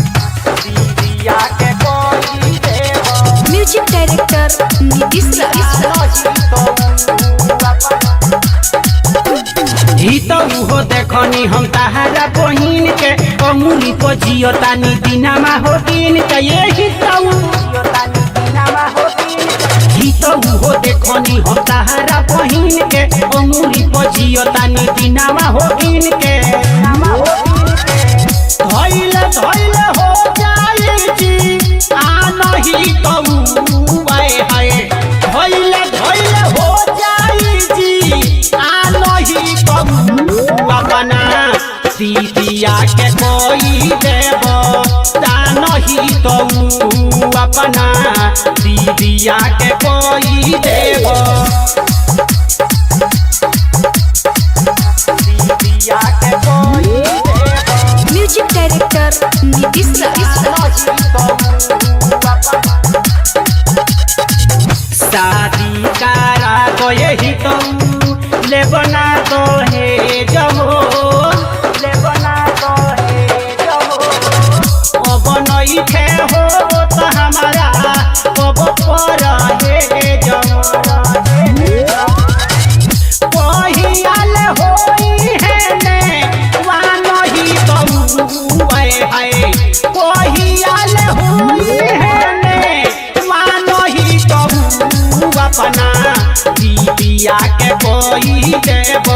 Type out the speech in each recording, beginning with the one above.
दीदिया के कोई देव म्यूजिक डायरेक्टर नीतीश ही तो उहो देखनी हम तहारा बहिन के अमूली को जियो तानी दिनामा हो दिन के यही तो ही तो उहो देखनी हम तहारा बहिन के अमूली को जियो तानी दिनामा हो दिन के धइले धइले हो जाई जी आ नहीं तो आए हाय धइले धइले हो जाई जी आ नहीं तो अपना दीदिया के कोई देव ता नहीं तो अपना दीदिया के कोई देव दीदिया के कोई देव म्यूजिक डायरेक्टर नीतीश शादी करा तो यही तो ले बना तो है जहो ले बना तो है जहो अब नहीं थे हो तो हमारा अब पर है जहो कोई आल होई है ने वहाँ नहीं तो आए हाय कोई आल होई है ने वहाँ नहीं तो अपना दीदिया के कोई देव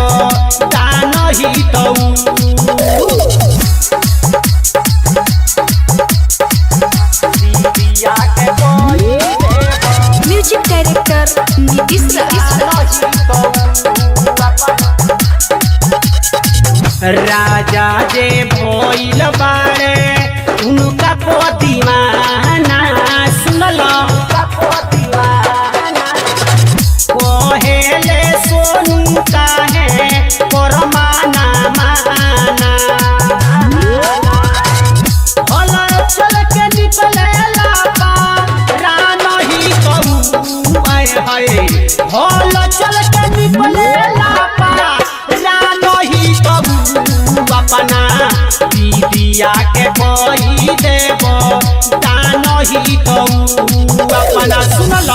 ता नहीं तो दीदिया के कोई देव म्यूजिक डायरेक्टर नीतीश राजा जे भइल बारे उनका दीवाना सुनल कोहेले सोनू काहे परमाना माना हल चल के निकले लापा राना ही कहू आए हाय हल चल के निकले लापा राना ही कहू अपना दीदिया के कोई देव ता नहीं कहू अपना सुनल।